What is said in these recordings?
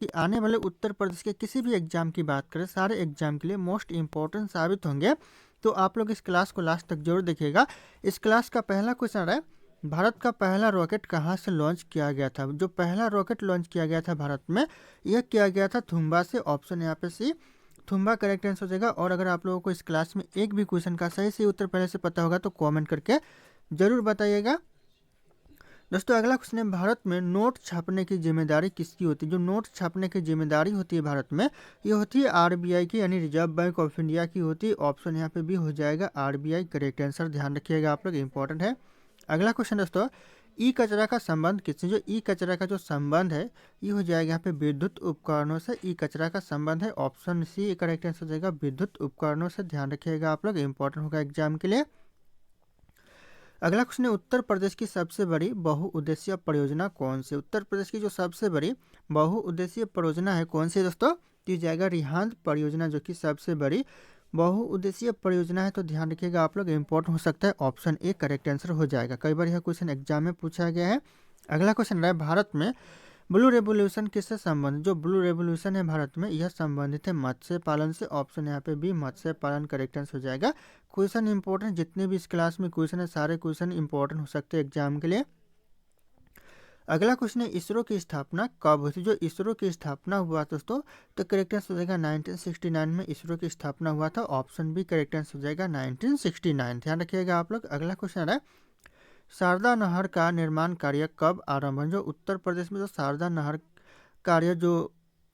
कि आने वाले उत्तर प्रदेश के किसी भी एग्जाम की बात करें, सारे एग्जाम के लिए मोस्ट इम्पोर्टेंट साबित होंगे। तो आप लोग इस क्लास को लास्ट तक जरूर देखिएगा। इस क्लास का पहला क्वेश्चन है, भारत का पहला रॉकेट कहाँ से लॉन्च किया गया था? जो पहला रॉकेट लॉन्च किया गया था भारत में, यह किया गया था थुम्बा से। ऑप्शन यहाँ पे सी, थुम्बा करेक्ट आंसर हो जाएगा। और अगर आप लोगों को इस क्लास में एक भी क्वेश्चन का सही से उत्तर पहले से पता होगा तो कमेंट करके जरूर बताइएगा। दोस्तों अगला क्वेश्चन है, भारत में नोट छापने की जिम्मेदारी किसकी होती है? जो नोट छापने की जिम्मेदारी होती है भारत में, ये होती है आरबीआई की, यानी रिजर्व बैंक ऑफ इंडिया की होती है। ऑप्शन यहाँ पे भी हो जाएगा आरबीआई करेक्ट आंसर, ध्यान रखिएगा आप लोग, इंपॉर्टेंट है। अगला क्वेश्चन दोस्तों, ई कचरा का संबंध किससे? जो ई कचरा का जो संबंध है, ये हो जाएगा यहाँ पे विद्युत उपकरणों से। ई कचरा का संबंध है, ऑप्शन सी करेक्ट आंसर हो जाएगा विद्युत उपकरणों से, ध्यान रखिएगा आप लोग, इंपॉर्टेंट होगा एग्जाम के लिए। अगला क्वेश्चन है, उत्तर प्रदेश की सबसे बड़ी बहुउद्देशीय परियोजना कौन सी? उत्तर प्रदेश की जो सबसे बड़ी बहुउद्देशीय परियोजना है कौन सी है दोस्तों? तो जाएगा रिहांद परियोजना, जो कि सबसे बड़ी बहुउद्देशीय परियोजना है। तो ध्यान रखिएगा आप लोग, इंपॉर्टेंट हो सकता है, ऑप्शन ए करेक्ट आंसर हो जाएगा। कई बार यह क्वेश्चन एग्जाम में पूछा गया है। अगला क्वेश्चन है, भारत में ब्लू रेवोल्यूशन किससे संबंधित? जो ब्लू रेवोल्यूशन है भारत में, यह संबंधित है मत्स्य पालन से। ऑप्शन यहाँ पे भी मत्स्य पालन करेक्ट आंसर हो जाएगा। क्वेश्चन इंपॉर्टेंट, जितने भी इस क्लास में क्वेश्चन है सारे क्वेश्चन इंपॉर्टेंट हो सकते हैं एग्जाम के लिए। अगला क्वेश्चन है, इसरो की स्थापना कब हुई थी? जो इसरो की स्थापना हुआ दोस्तों, तो करेक्ट आंसर हो जाएगा 1969 में इसरो की स्थापना हुआ था। ऑप्शन भी करेक्ट आंसर हो जाएगा 1969, ध्यान रखिएगा आप लोग। अगला क्वेश्चन है, शारदा नहर का निर्माण कार्य कब आरंभ हुआ? जो उत्तर प्रदेश में जो शारदा नहर कार्य जो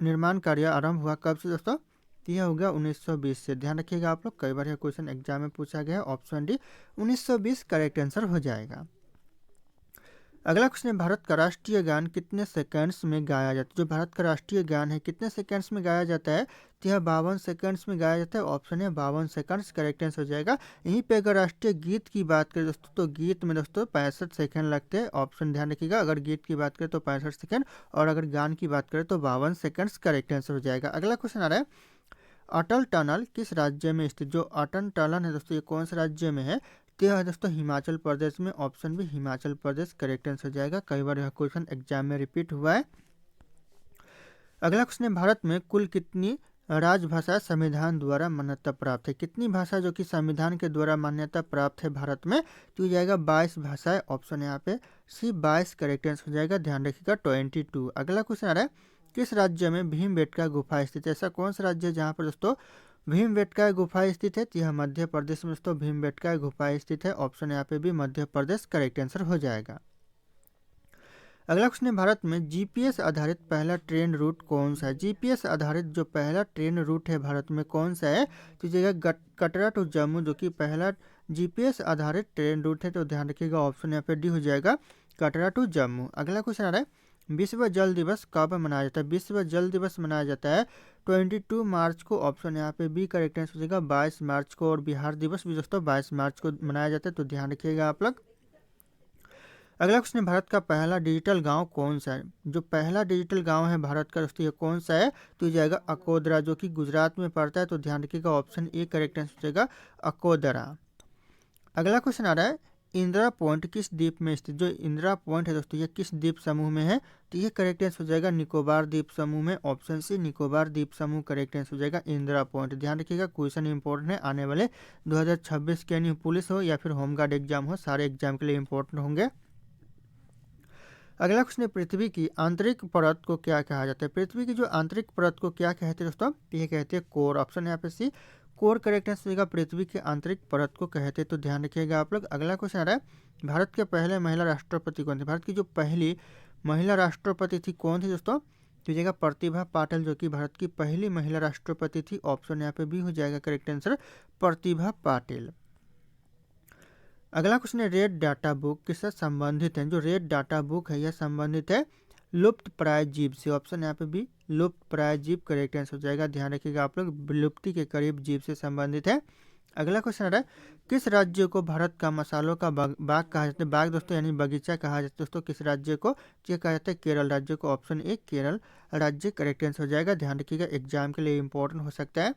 निर्माण कार्य आरंभ हुआ कब से दोस्तों? तो यह होगा 1920 से, ध्यान रखिएगा आप लोग, कई बार यह क्वेश्चन एग्जाम में पूछा गया है। ऑप्शन डी 1920 करेक्ट आंसर हो जाएगा। अगला क्वेश्चन है, भारत का राष्ट्रीय गान कितने सेकंड्स में गाया जाता है? जो भारत का राष्ट्रीय गान है कितने सेकंड्स में गाया जाता है? तो यह 52 सेकंड्स में गाया जाता है। ऑप्शन है 52 सेकंड्स करेक्ट आंसर हो जाएगा। यहीं पे अगर राष्ट्रीय गीत की बात करें दोस्तों, तो गीत में दोस्तों 65 सेकंड लगते हैं। ऑप्शन ध्यान रखिएगा, अगर गीत की बात करें तो 65 सेकंड, और अगर गान की बात करें तो 52 सेकंड्स करेक्ट आंसर हो जाएगा। अगला क्वेश्चन आ रहा है, अटल टनल किस राज्य में स्थित? जो अटल टनल है दोस्तों, ये कौन से राज्य में है? तो यह है दोस्तों हिमाचल प्रदेश में। ऑप्शन भी हिमाचल प्रदेश करेक्ट आंसर हो जाएगा। कई बार यह क्वेश्चन एग्जाम में रिपीट हुआ है। अगला क्वेश्चन है, भारत में कुल कितनी राजभाषा संविधान द्वारा मान्यता प्राप्त है? कितनी भाषा जो कि संविधान के द्वारा मान्यता प्राप्त है भारत में? तो ये जाएगा 22 भाषाएं। ऑप्शन यहाँ पे सी 22 करेक्ट आंसर हो जाएगा, ध्यान रखिएगा 22। अगला क्वेश्चन आ रहा है, किस राज्य में भीमबेटका गुफा स्थित है? ऐसा कौन सा राज्य है जहाँ पर दोस्तों भीमबेटका गुफा स्थित है? तो यह मध्य प्रदेश में दोस्तों भीमबेटका गुफा स्थित है। ऑप्शन यहाँ पे भी मध्य प्रदेश करेक्ट आंसर हो जाएगा। अगला क्वेश्चन है, भारत में जीपीएस आधारित पहला ट्रेन रूट कौन सा है? जीपीएस आधारित जो पहला ट्रेन रूट है भारत में कौन सा है? तो जगह कटरा टू जम्मू, जो कि पहला जीपीएस आधारित ट्रेन रूट है। तो ध्यान रखिएगा, ऑप्शन यहाँ पे डी हो जाएगा कटरा टू जम्मू। अगला क्वेश्चन आ रहा है, विश्व जल दिवस कब मनाया जाता है? विश्व जल दिवस मनाया जाता है 22 मार्च को। ऑप्शन यहाँ पे बी करेक्ट आंसर हो जाएगा 22 मार्च को। और बिहार दिवस भी दोस्तों 22 मार्च को मनाया जाता है, तो ध्यान रखिएगा आप लोग। अगला क्वेश्चन है, भारत का पहला डिजिटल गांव कौन सा है? जो पहला डिजिटल गांव है भारत का दोस्तों, ये कौन सा है? तो ये जाएगा अकोदरा, जो कि गुजरात में पड़ता है। तो ध्यान रखिएगा, ऑप्शन ए करेक्ट आंसर हो जाएगा अकोदरा। अगला क्वेश्चन आ रहा है, इंदिरा पॉइंट किस द्वीप में स्थित? जो इंदिरा पॉइंट है दोस्तों, ये किस द्वीप समूह में है? तो ये करेक्ट आंसर हो जाएगा निकोबार द्वीप समूह में। ऑप्शन सी निकोबार द्वीप समूह करेक्ट आंसर हो जाएगा इंदिरा पॉइंट। ध्यान रखिएगा, क्वेश्चन इंपॉर्टेंट है, आने वाले 2026 के यानी पुलिस हो या फिर होमगार्ड एग्जाम हो, सारे एग्जाम के लिए इंपॉर्टेंट होंगे। अगला क्वेश्चन है, पृथ्वी की आंतरिक परत को क्या कहा जाता है? पृथ्वी की जो आंतरिक परत को क्या कहते हैं दोस्तों? ये कहते हैं कोर। ऑप्शन यहाँ पे सी कोर करेक्ट आंसर होगा, पृथ्वी की आंतरिक परत को कहते हैं। तो ध्यान रखिएगा आप लोग। अगला क्वेश्चन आ रहा है, भारत के पहले महिला राष्ट्रपति कौन थे? भारत की जो पहली महिला राष्ट्रपति थी कौन थी दोस्तों? तो जाएगा प्रतिभा पाटिल, जो कि भारत की पहली महिला राष्ट्रपति थी। ऑप्शन यहाँ पे भी हो जाएगा करेक्ट आंसर प्रतिभा पाटिल। अगला क्वेश्चन है, रेड डाटा बुक किससे संबंधित है? जो रेड डाटा बुक है यह संबंधित है लुप्त प्राय जीव से। ऑप्शन यहाँ पे भी लुप्त प्राय जीव करेक्ट आंसर हो जाएगा, ध्यान रखिएगा आप लोग, विलुप्ति के करीब जीव से संबंधित है। अगला क्वेश्चन आ रहा है, किस राज्य को भारत का मसालों का बाग कहा जाता है? बाग दोस्तों यानी बगीचा कहा जाता है दोस्तों, किस राज्य को? ये कहा जाता है केरल राज्य को। ऑप्शन ए केरल राज्य करेक्ट आंसर हो जाएगा, ध्यान रखिएगा, एग्जाम के लिए इंपॉर्टेंट हो सकता है।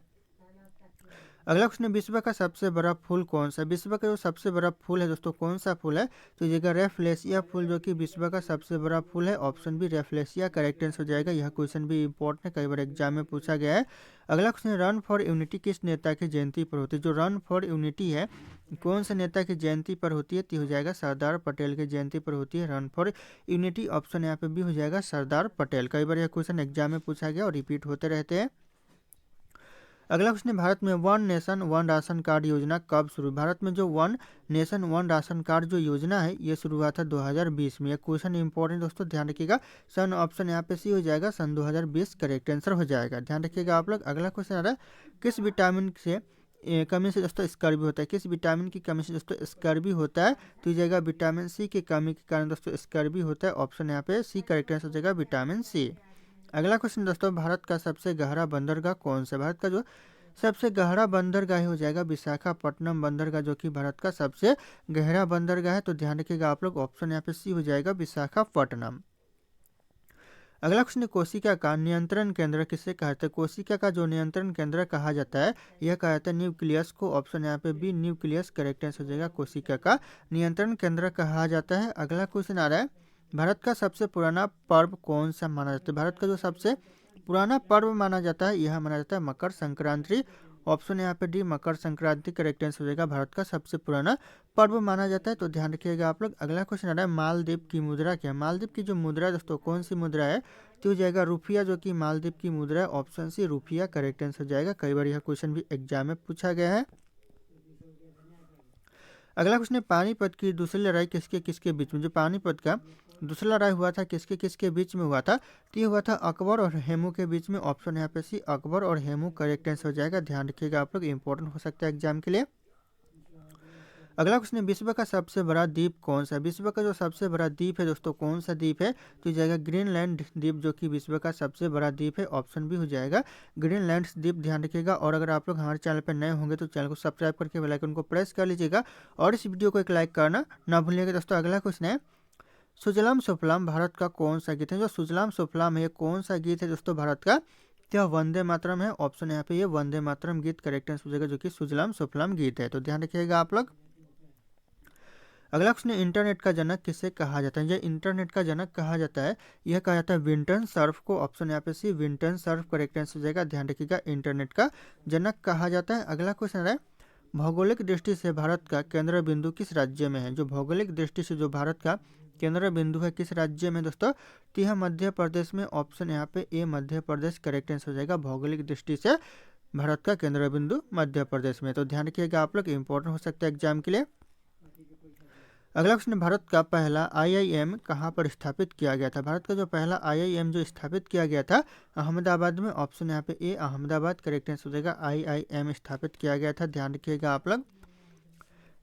अगला क्वेश्चन है, विश्व का सबसे बड़ा फूल कौन सा? विश्व का जो सबसे बड़ा फूल है दोस्तों कौन सा फूल है? तो ये जगह रेफ्लेशिया फूल जो कि विश्व का सबसे बड़ा फूल है। Option B rafflesia correct answer हो जाएगा। यह क्वेश्चन भी इंपॉर्टेंट है, कई बार एग्जाम में पूछा गया है। अगला क्वेश्चन है, रन फॉर यूनिटी किस नेता की जयंती पर होती है? जो रन फॉर यूनिटी है कौन से नेता की जयंती पर होती है? तो हो जाएगा सरदार पटेल की जयंती पर होती है रन फॉर यूनिटी। ऑप्शन यहाँ पे भी हो जाएगा सरदार पटेल। कई बार यह क्वेश्चन एग्जाम में पूछा गया और रिपीट होते रहते हैं। अगला क्वेश्चन है, भारत में one nation one ration card योजना कब शुरू? भारत में जो one nation one ration card जो योजना है ये शुरू हुआ था 2020 में। यह क्वेश्चन इंपॉर्टेंट दोस्तों, ध्यान रखिएगा। सन ऑप्शन यहाँ पे सी हो जाएगा, सन 2020 करेक्ट आंसर हो जाएगा। ध्यान रखिएगा आप लोग। अगला क्वेश्चन आ रहा है, किस विटामिन से कमी से दोस्तों स्कर्वी होता है? किस विटामिन की कमी से दोस्तों स्कर्वी होता है? तो ये जाएगा विटामिन सी की कमी के कारण दोस्तों स्कर्वी होता है। ऑप्शन यहाँ पे सी करेक्ट आंसर हो जाएगा, विटामिन सी। अगला क्वेश्चन दोस्तों, भारत का सबसे गहरा बंदरगाह कौन सा? भारत का जो सबसे गहरा बंदरगाह हो जाएगा विशाखापट्टनम बंदरगाह, जो कि भारत का सबसे गहरा बंदरगाह है। तो ध्यान रखिएगा आप लोग, ऑप्शन यहाँ पे सी हो जाएगा, विशाखापट्टनम। अगला क्वेश्चन, कोशिका का नियंत्रण केंद्र किसे कहते हैं? कोशिका का जो नियंत्रण केंद्र कहा जाता है यह कहा जाता है न्यूक्लियस को। ऑप्शन यहाँ पे बी न्यूक्लियस करेक्ट आंसर हो जाएगा। कोशिका का नियंत्रण केंद्र कहा जाता है। अगला क्वेश्चन आ रहा है, भारत का सबसे पुराना पर्व कौन सा माना जाता है? भारत का जो सबसे पुराना पर्व माना जाता है यह माना जाता है मकर संक्रांति। ऑप्शन यहाँ पे D Makar Sankranti correct answer हो जाएगा। भारत का सबसे पुराना पर्व माना जाता है। तो ध्यान रखिएगा आप लोग। अगला क्वेश्चन आ रहा है, मालदीव की मुद्रा क्या है? मालदीव की जो मुद्रा है दोस्तों कौन सी मुद्रा है? तो हो जाएगा रुपया, जो कि मालदीव की मुद्रा है। ऑप्शन सी रुपया करेक्ट आंसर हो जाएगा। कई बार यह क्वेश्चन भी एग्जाम में पूछा गया है। अगला क्वेश्चन है, पानीपत की दूसरी लड़ाई किसके किसके बीच में? जो पानीपत का दूसरा लड़ाई हुआ था किसके किसके बीच में हुआ था? तो ये हुआ था अकबर और हेमू के बीच में। ऑप्शन यहाँ पे सी अकबर और हेमू करेक्ट आंसर हो जाएगा। ध्यान रखिएगा आप लोग, इंपॉर्टेंट हो सकता है एग्जाम के लिए। अगला क्वेश्चन है, विश्व का सबसे बड़ा द्वीप कौन सा है? विश्व का जो सबसे बड़ा द्वीप है दोस्तों कौन सा द्वीप है? तो जाएगा ग्रीनलैंड द्वीप, जो कि विश्व का सबसे बड़ा द्वीप है। ऑप्शन भी हो जाएगा ग्रीनलैंड द्वीप। ध्यान रखिएगा। और अगर आप लोग हमारे चैनल पर नए होंगे तो चैनल को सब्सक्राइब करके बेल आइकन को प्रेस कर लीजिएगा और इस वीडियो को एक लाइक करना ना भूलिएगा दोस्तों। अगला क्वेश्चन है, सुजलाम सुफलाम भारत का कौन सा गीत है? जो सुजलाम सुफलाम है ये कौन सा गीत है दोस्तों भारत का? क्या वंदे मातरम है। ऑप्शन यहाँ पे ये वंदे मातरम गीत करेक्ट आंसर हो जाएगा, जो कि सुजलाम सुफलाम गीत है। तो ध्यान रखिएगा आप लोग। अगला क्वेश्चन, इंटरनेट का जनक किसे कहा जाता है? यह इंटरनेट का जनक कहा जाता है, यह कहा जाता है विंटन सर्फ को। ऑप्शन यहाँ पे सी विंटन सर्फ करेक्ट आंसर हो जाएगा। ध्यान रखिएगा, इंटरनेट का जनक कहा जाता है। अगला क्वेश्चन है, भौगोलिक दृष्टि से भारत का केंद्र बिंदु किस राज्य में है? जो भौगोलिक दृष्टि से जो भारत का केंद्र बिंदु है किस राज्य में दोस्तों? तो यह मध्य प्रदेश में। ऑप्शन यहाँ पे ए मध्य प्रदेश करेक्ट आंसर हो जाएगा। भौगोलिक दृष्टि से भारत का केंद्र बिंदु मध्य प्रदेश में। तो ध्यान रखिएगा आप लोग, इंपॉर्टेंट हो सकता है एग्जाम के लिए। अगला क्वेश्चन, भारत का पहला आईआईएम कहाँ पर स्थापित किया गया था? भारत का जो पहला आईआईएम जो स्थापित किया गया था अहमदाबाद में। ऑप्शन यहाँ पे ए अहमदाबाद करेक्ट आंसर हो जाएगा। आईआईएम स्थापित किया गया था। ध्यान रखिएगा आप लोग।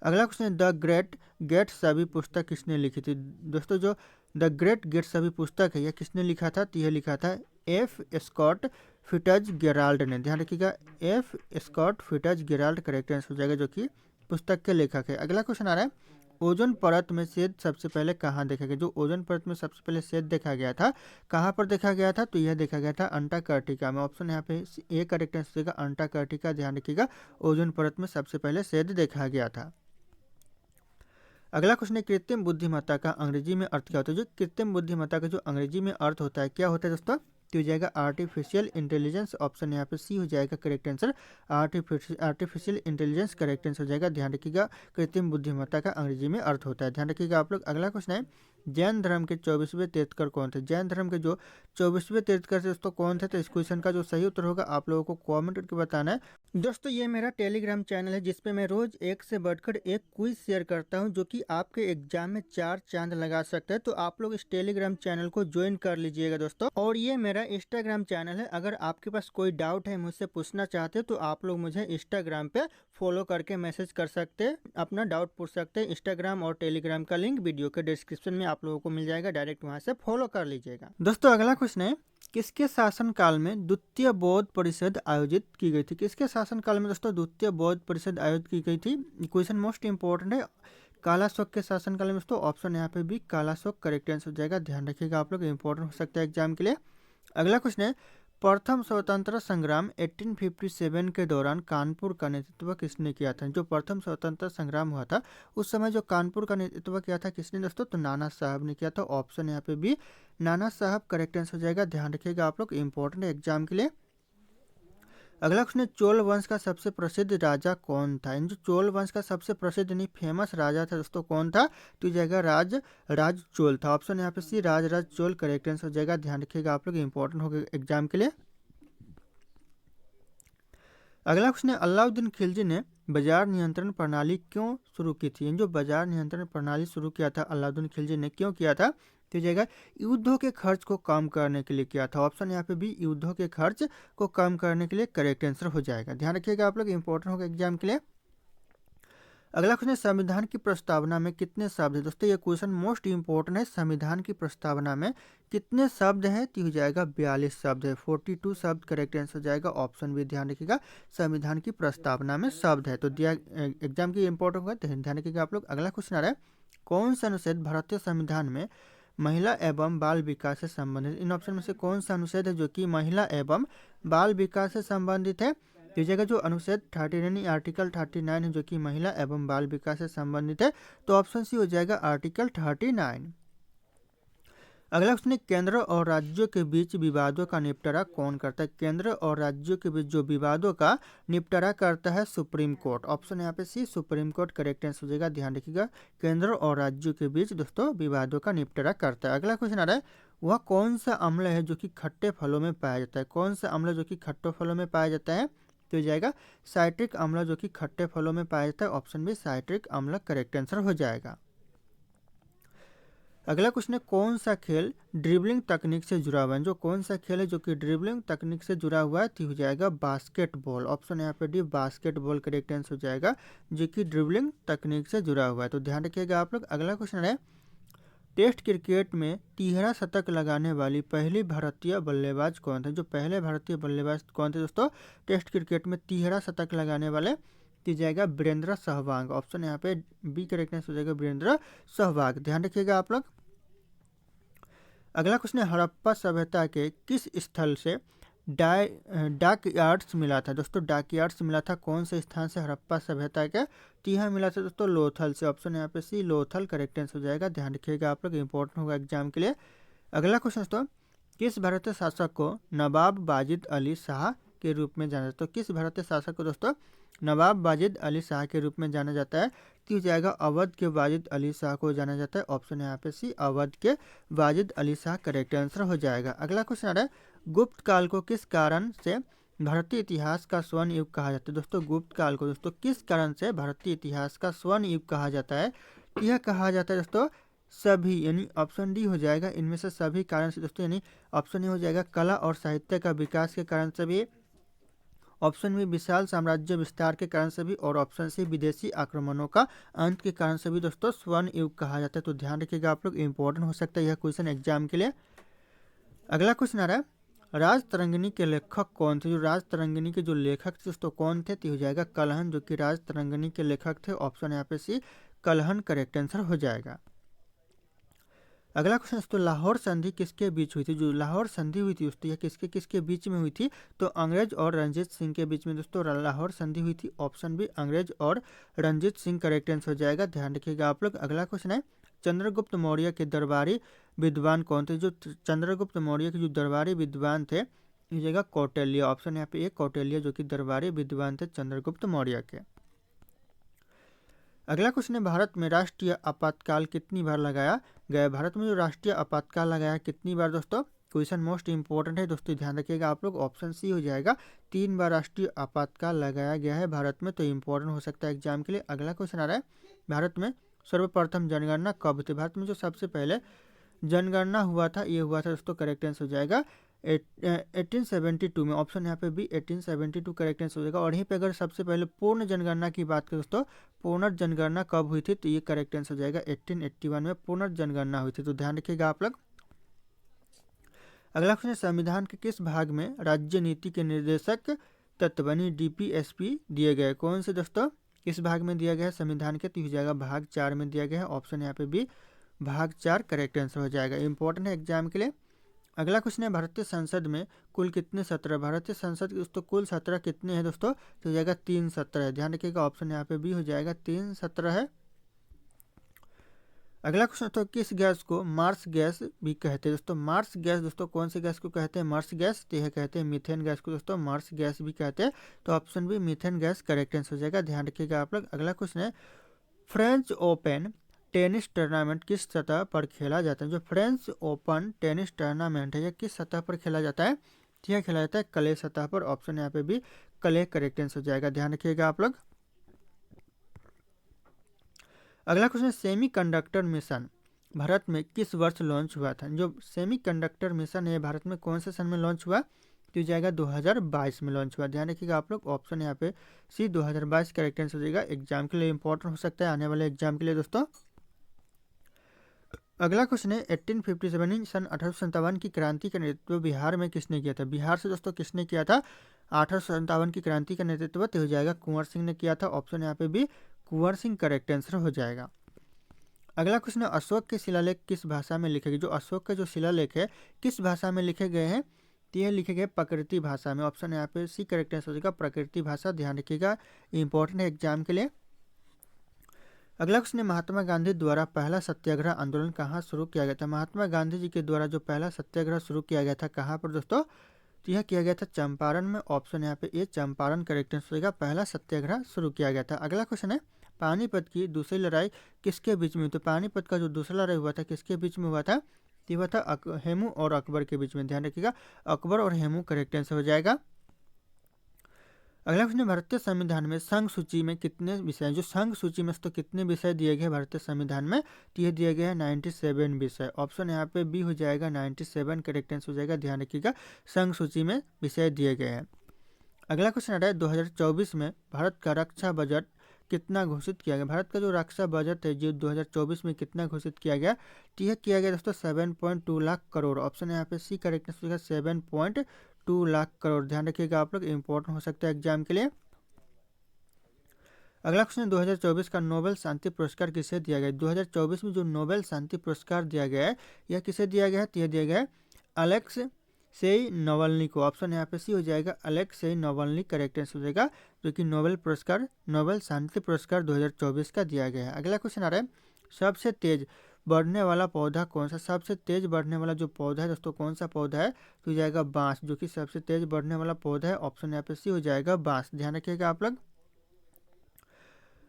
अगला क्वेश्चन, द ग्रेट गेट्सबी पुस्तक किसने लिखी थी? दोस्तों जो द ग्रेट गेट्सबी पुस्तक है यह किसने लिखा था? तो यह लिखा था एफ स्कॉट फिट्जगेराल्ड ने। ध्यान रखिएगा, F Scott Fitzgerald correct answer हो जाएगा, जो कि पुस्तक के लेखक है। अगला क्वेश्चन आ रहा है, ओजोन परत में छेद सबसे पहले कहाँ देखा गया? जो ओजोन परत में सबसे पहले छेद देखा गया था कहाँ पर देखा गया था? तो यह देखा गया था अंटार्कटिका में। ऑप्शन यहाँ पे ए करेक्ट आंसर देगा, अंटार्कटिका। ध्यान रखिएगा, ओजोन परत में सबसे पहले छेद देखा गया था। अगला क्वेश्चन है, कृत्रिम बुद्धिमत्ता का अंग्रेजी में अर्थ क्या होता है? जो कृत्रिम बुद्धिमत्ता का जो अंग्रेजी में अर्थ होता है क्या होता है दोस्तों? तो हो जाएगा आर्टिफिशियल इंटेलिजेंस। ऑप्शन यहाँ पे सी हो जाएगा correct answer, artificial intelligence correct answer हो जाएगा। ध्यान रखिएगा, कृत्रिम बुद्धिमत्ता का अंग्रेजी में अर्थ होता है। ध्यान रखिएगा आप लोग। अगला क्वेश्चन है, जैन धर्म के 24वें तीर्थकर कौन थे? जैन धर्म के जो 24वें तीर्थकर थे दोस्तों कौन थे? तो इस क्वेश्चन का जो सही उत्तर होगा आप लोगों को कॉमेंट करके बताना है। दोस्तों ये मेरा टेलीग्राम चैनल है जिसपे मैं रोज एक से बढ़कर एक क्विज शेयर करता हूं, जो कि आपके एग्जाम में 4 चांद लगा सकता है। तो आप लोग इस टेलीग्राम चैनल को ज्वाइन कर लीजिएगा दोस्तों। और ये मेरा इंस्टाग्राम चैनल है, अगर आपके पास कोई डाउट है मुझसे पूछना चाहते हो तो आप लोग मुझे इंस्टाग्राम पे फॉलो करके मैसेज कर सकते हैं, अपना डाउट पूछ सकते हैं। इंस्टाग्राम और टेलीग्राम का लिंक वीडियो के डिस्क्रिप्शन में आप लोगों को मिल जाएगा, डायरेक्ट वहां से फॉलो कर लीजिएगा। दोस्तों अगला क्वेश्चन है, किसके शासनकाल में द्वितीय बौद्ध परिषद आयोजित की गई थी? किसके शासनकाल में दोस्तों द्वितीय बौद्ध परिषद आयोजित की गई थी? क्वेश्चन मोस्ट इंपोर्टेंट है। कालाशोक के शासनकाल में दोस्तों। ऑप्शन यहाँ पे भी कालाशोक करेक्ट आंसर हो जाएगा। ध्यान रखिएगा आप लोग, इंपॉर्टेंट हो सकता है एग्जाम के लिए। अगला क्वेश्चन है, प्रथम स्वतंत्रता संग्राम 1857 के दौरान कानपुर का नेतृत्व किसने किया था? जो प्रथम स्वतंत्रता संग्राम हुआ था उस समय जो कानपुर का नेतृत्व किया था किसने दोस्तों? तो नाना साहब ने किया था। ऑप्शन यहाँ पे बी नाना साहब करेक्ट आंसर हो जाएगा। ध्यान रखिएगा आप लोग, इंपॉर्टेंट है एग्जाम के लिए। अगला क्वेश्चन है, चोल वंश का सबसे प्रसिद्ध राजा कौन था? इन जो चोल वंश का सबसे प्रसिद्ध नहीं फेमस राजा था दोस्तों कौन था? तो जाएगा राज चोल था। ऑप्शन यहाँ पे सी राज चोल करेक्ट आंसर हो जाएगा। ध्यान रखिएगा आप लोग, इंपॉर्टेंट होगा एग्जाम के लिए। अगला क्वेश्चन है, अलाउद्दीन खिलजी ने बाजार नियंत्रण प्रणाली क्यों शुरू की थी? जो बाजार नियंत्रण प्रणाली शुरू किया था अलाउद्दीन खिलजी ने क्यों किया था? तो जाएगा युद्धों के खर्च को कम करने के लिए किया था। ऑप्शन यहाँ पे भी युद्धों के खर्च को कम करने के लिए करेक्ट आंसर हो जाएगा। ध्यान रखिएगा आप लोग, इंपॉर्टेंट होगा एग्जाम के लिए। अगला क्वेश्चन है, संविधान की प्रस्तावना में कितने शब्द है? दोस्तों ये क्वेश्चन मोस्ट इंपॉर्टेंट है। संविधान की प्रस्तावना में कितने शब्द हैं? तो हो जाएगा 42 शब्द है, 42 शब्द करेक्ट आंसर हो जाएगा। ऑप्शन भी ध्यान रखिएगा, संविधान की प्रस्तावना में शब्द है तो दिया एग्जाम की इंपॉर्टेंट होगा, ध्यान रखिएगा आप लोग। अगला क्वेश्चन आ रहा है, कौन सा अनुच्छेद भारतीय संविधान में महिला एवं बाल विकास से संबंधित? इन ऑप्शन में से कौन सा अनुच्छेद है जो कि महिला एवं बाल विकास से संबंधित है? तो जगह जो अनुच्छेद 39 आर्टिकल 39 है जो कि महिला एवं बाल विकास से संबंधित है, तो ऑप्शन सी हो जाएगा आर्टिकल 39। अगला क्वेश्चन है, केंद्र और राज्यों के बीच विवादों का निपटारा कौन करता है? केंद्र और राज्यों के बीच जो विवादों का निपटारा करता है सुप्रीम कोर्ट। ऑप्शन यहाँ पे सी सुप्रीम कोर्ट करेक्ट आंसर हो जाएगा। ध्यान रखिएगा, केंद्र और राज्यों के बीच दोस्तों विवादों का निपटारा करता है। अगला क्वेश्चन आ रहा है, वह कौन सा अम्ल है जो कि खट्टे फलों में पाया जाता है? कौन सा अम्ल जो कि खट्टे फलों में पाया जाता है? तो जाएगा साइट्रिक अम्ल जो कि खट्टे फलों में पाया जाता है। ऑप्शन बी साइट्रिक अम्ल करेक्ट आंसर हो जाएगा। अगला क्वेश्चन है, कौन सा खेल ड्रिबलिंग तकनीक से जुड़ा हुआ है? जो कौन सा खेल है जो कि ड्रिबलिंग तकनीक से जुड़ा हुआ है? तो हो जाएगा बास्केटबॉल। ऑप्शन यहाँ पे डी बास्केटबॉल करेक्ट आंसर हो जाएगा, जो कि ड्रिबलिंग तकनीक से जुड़ा हुआ है तो ध्यान रखिएगा आप लोग। अगला क्वेश्चन है, टेस्ट क्रिकेट में 13 शतक लगाने वाली पहली भारतीय बल्लेबाज कौन थे? जो पहले भारतीय बल्लेबाज कौन थे दोस्तों टेस्ट क्रिकेट में 13 शतक लगाने वाले? तो जाएगा वीरेंद्र सहवाग। ऑप्शन यहाँ पे बी करेक्ट आंसर हो जाएगा वीरेंद्र सहवाग। ध्यान रखिएगा आप लोग। अगला क्वेश्चन है, हड़प्पा सभ्यता के किस स्थल से डाक यार्ड्स मिला था? दोस्तों डाक यार्ड्स मिला था कौन से स्थान से हड़प्पा सभ्यता के? तो यहाँ मिला था दोस्तों लोथल से। ऑप्शन यहाँ पे सी लोथल करेक्ट आंसर हो जाएगा। ध्यान रखिएगा आप लोग, इंपॉर्टेंट होगा एग्जाम के लिए। अगला क्वेश्चन दोस्तों, किस भारतीय शासक को नवाब वाजिद अली शाह के रूप में जाना जाता है? तो किस भारतीय शासक को दोस्तों नवाब वाजिद अली शाह के रूप में जाना जाता है? तो हो जाएगा अवध के वाजिद अली शाह को जाना जाता है। ऑप्शन यहाँ पे सी अवध के वाजिद अली शाह करेक्ट आंसर हो जाएगा। अगला क्वेश्चन आ रहा है, गुप्त काल को किस कारण से भारतीय इतिहास का स्वर्ण युग कहा जाता है? दोस्तों गुप्त काल को दोस्तों किस कारण से भारतीय इतिहास का स्वर्ण युग कहा जाता है? यह कहा जाता है दोस्तों सभी, यानी ऑप्शन डी हो जाएगा इनमें से सभी कारण से दोस्तों, यानी ऑप्शन ए हो जाएगा कला और साहित्य का विकास के कारण से भी, ऑप्शन बी विशाल साम्राज्य विस्तार के कारण से भी, और ऑप्शन सी विदेशी आक्रमणों का अंत के कारण से भी दोस्तों स्वर्ण युग कहा जाता है तो ध्यान रखिएगा आप लोग, इंपॉर्टेंट हो सकता है यह क्वेश्चन एग्जाम के लिए। अगला क्वेश्चन आ रहा है, राज तरंगिणी के लेखक कौन थे? जो राज तरंगिणी के जो लेखक थे दोस्तों कौन थे? तो हो जाएगा कलहन, जो कि राज तरंगिणी के लेखक थे। ऑप्शन यहाँ पे सी कलहन करेक्ट आंसर हो जाएगा। अगला क्वेश्चन दोस्तों, लाहौर संधि किसके बीच हुई थी? जो लाहौर संधि हुई थी दोस्तों यह किसके किसके बीच में हुई थी? तो अंग्रेज और रंजीत सिंह के बीच में दोस्तों लाहौर संधि हुई थी। ऑप्शन बी अंग्रेज और रंजीत सिंह करेक्ट आंसर हो जाएगा। ध्यान रखिएगा आप लोग। अगला क्वेश्चन है, चंद्रगुप्त मौर्य के दरबारी विद्वान कौन थे? जो चंद्रगुप्त मौर्य के जो दरबारी विद्वान थे इस जगह कौटिल्य। ऑप्शन यहाँ पे एक कौटिल्य जो कि दरबारी विद्वान थे चंद्रगुप्त मौर्य के। अगला क्वेश्चन है, भारत में राष्ट्रीय आपातकाल कितनी बार लगाया गया? भारत में जो राष्ट्रीय आपातकाल लगाया कितनी बार दोस्तों? क्वेश्चन मोस्ट इंपॉर्टेंट है दोस्तों, ध्यान रखिएगा आप लोग। ऑप्शन सी हो जाएगा 3 बार राष्ट्रीय आपातकाल लगाया गया है भारत में, तो इंपॉर्टेंट हो सकता है एग्जाम के लिए। अगला क्वेश्चन आ रहा है, भारत में सर्वप्रथम जनगणना कब थी? भारत में जो सबसे पहले जनगणना हुआ था ये हुआ था दोस्तों करेक्ट आंसर हो जाएगा 1872 में। ऑप्शन यहाँ पे भी 1872 करेक्ट आंसर हो जाएगा। और यहीं पे अगर सबसे पहले पूर्ण जनगणना की बात करें दोस्तों, पूर्ण जनगणना कब हुई थी? तो ये करेक्ट आंसर हो जाएगा 1881 में पूर्ण जनगणना हुई थी, तो ध्यान रखिएगा आप लोग। अगला क्वेश्चन, संविधान के किस भाग में राज्य नीति के निर्देशक तत्व यानी DPSP दिए गए? कौन से दोस्तों किस भाग में दिया गया है संविधान के? तो हो जाएगा भाग 4 में दिया गया है। ऑप्शन यहाँ पे भी भाग 4 करेक्ट आंसर हो जाएगा। इंपॉर्टेंट है एग्जाम के लिए। अगला क्वेश्चन है भारतीय संसद में कुल कितने सत्र है। भारतीय संसद के दोस्तों कुल सत्र कितने हैं दोस्तों, तो हो जाएगा 3 सत्र है। ध्यान रखिएगा ऑप्शन यहाँ पे बी हो जाएगा, 3 सत्र है। अगला क्वेश्चन तो किस गैस को मार्स गैस भी कहते हैं दोस्तों। मार्स गैस दोस्तों कौन सी गैस को कहते हैं, मार्स गैस, तो यह कहते हैं मीथेन गैस को दोस्तों मार्स गैस भी कहते हैं। तो option B methane gas correct answer हो जाएगा, ध्यान रखिएगा आप लोग। अगला क्वेश्चन है फ्रेंच ओपन टेनिस टूर्नामेंट किस सतह पर खेला जाता है। जो फ्रेंच ओपन टेनिस टूर्नामेंट है यह किस सतह पर खेला जाता है, तो यह खेला जाता है क्ले सतह पर। ऑप्शन यहाँ पे भी क्ले करेक्ट आंसर हो जाएगा, ध्यान रखिएगा आप लोग। अगला क्वेश्चन सेमीकंडक्टर मिशन भारत में किस वर्ष लॉन्च हुआ था। जो सेमीकंडक्टर मिशन है भारत में कौन से सन में लॉन्च हुआ, तो जाएगा 2022 में लॉन्च हुआ। ध्यान रखिएगा आप लोग, ऑप्शन यहाँ पे सी 2022 करेक्ट आंसर हो जाएगा। एग्जाम के लिए इंपॉर्टेंट हो सकता है आने वाले एग्जाम के लिए दोस्तों। अगला क्वेश्चन है 1857 सन 1857 की क्रांति का नेतृत्व बिहार में किसने किया था। बिहार से दोस्तों किसने किया था 1857 की क्रांति का नेतृत्व, तो हो जाएगा कुंवर सिंह ने किया था। ऑप्शन यहाँ पे भी कुंवर सिंह करेक्ट आंसर हो जाएगा। अगला क्वेश्चन है अशोक के शिलालेख किस भाषा में लिखे गए। जो अशोक के जो शिलालेख है किस भाषा में लिखे गए हैं, तो ये लिखे गए प्रकृति भाषा में। ऑप्शन यहाँ पे सी करेक्ट आंसर हो जाएगा, प्रकृति भाषा, ध्यान रखिएगा इंपॉर्टेंट है एग्जाम के लिए। अगला क्वेश्चन है महात्मा गांधी द्वारा पहला सत्याग्रह आंदोलन कहाँ शुरू किया गया था। महात्मा गांधी जी के द्वारा जो पहला सत्याग्रह शुरू किया गया था कहाँ पर दोस्तों, तो यह किया गया था चंपारण में। ऑप्शन यहाँ पे ए चंपारण करेक्ट आंसर होगा, पहला सत्याग्रह शुरू किया गया था। अगला क्वेश्चन है पानीपत की दूसरी लड़ाई किसके बीच में हुई। तो पानीपत का जो दूसरा लड़ाई हुआ था किसके बीच में हुआ था, तो हुआ था हेमू और अकबर के बीच में। ध्यान रखिएगा अकबर और हेमू करेक्ट आंसर हो जाएगा। अगला क्वेश्चन भारतीय संविधान में संघ सूची में कितने विषय हैं। जो संघ सूची में तो कितने विषय दिए गए भारतीय संविधान में, तो ये दिए गए हैं 97 विषय। ऑप्शन यहाँ पे बी हो जाएगा 97 करेक्ट आंसर हो जाएगा, ध्यान रखिएगा संघ सूची में विषय दिए गए हैं। अगला क्वेश्चन आ रहा है 2024 में भारत का रक्षा बजट कितना घोषित किया गया। भारत का जो रक्षा बजट है जो 2024 में कितना घोषित किया गया, तो यह किया गया दोस्तों 7.2 लाख करोड़। ऑप्शन यहाँ पे सी करेक्ट आंसर होगा 7.2 लाख करोड़, ध्यान रखिएगा आप लोग इंपॉर्टेंट हो सकता है एग्जाम के लिए। अगला क्वेश्चन 2024 का नोबेल शांति पुरस्कार किसे दिया गया। 2024 में जो नोबेल शांति पुरस्कार दिया गया है यह किसे दिया गया है, तो यह दिया गया है अलेक्स सेई नवलनी को। ऑप्शन यहाँ पे सी हो जाएगा अलेक्स सेई नवलनी करेक्ट आंसर हो जाएगा, जो कि नोबेल शांति पुरस्कार 2024 का दिया गया है। अगला क्वेश्चन आ रहा है सबसे तेज बढ़ने वाला पौधा कौन सा। सबसे तेज बढ़ने वाला जो पौधा है दोस्तों कौन सा पौधा है, तो हो जाएगा बांस, जो कि सबसे तेज बढ़ने वाला पौधा है। ऑप्शन यहाँ पे सी हो जाएगा बांस, ध्यान रखिएगा आप लोग।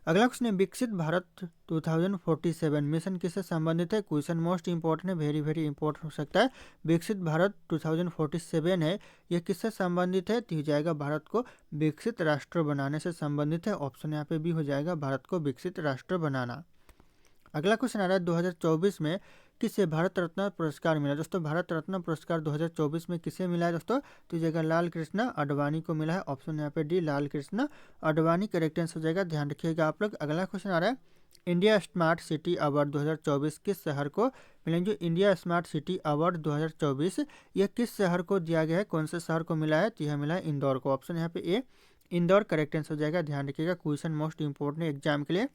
अगला क्वेश्चन है विकसित भारत 2047 मिशन किससे संबंधित है। क्वेश्चन मोस्ट इंपॉर्टेंट है, वेरी वेरी इंपॉर्टेंट हो सकता है। विकसित भारत 2047 है यह किससे संबंधित है, तो हो जाएगा भारत को विकसित राष्ट्र बनाने से संबंधित है। ऑप्शन यहाँ पे भी हो जाएगा भारत को विकसित राष्ट्र बनाना। अगला क्वेश्चन आ रहा है 2024 में किसे भारत रत्न पुरस्कार मिला। दोस्तों भारत रत्न पुरस्कार 2024 में किसे मिला है दोस्तों, तो जगह लाल कृष्ण आडवाणी को मिला है। ऑप्शन यहाँ पे D Lal Krishna Advani correct answer हो जाएगा, ध्यान रखिएगा आप लोग। अगला क्वेश्चन आ रहा है इंडिया स्मार्ट सिटी अवार्ड 2024 किस शहर को मिला। जो इंडिया स्मार्ट सिटी अवार्ड 2024 यह किस शहर को दिया गया है, कौन से शहर को मिला है, तो यह मिला है इंदौर को। ऑप्शन यहाँ पे ए इंदौर करेक्ट आंसर हो जाएगा, ध्यान रखिएगा क्वेश्चन मोस्ट इंपॉर्टेंट है एग्जाम के लिए।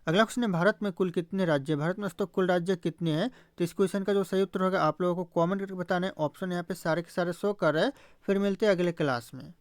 अगला क्वेश्चन है भारत में कुल कितने राज्य। भारत में दोस्तों कुल राज्य कितने हैं, तो इस क्वेश्चन का जो सही उत्तर होगा आप लोगों को कमेंट करके बताना है। ऑप्शन यहाँ पे सारे के सारे शो कर रहे हैं। फिर मिलते हैं अगले क्लास में।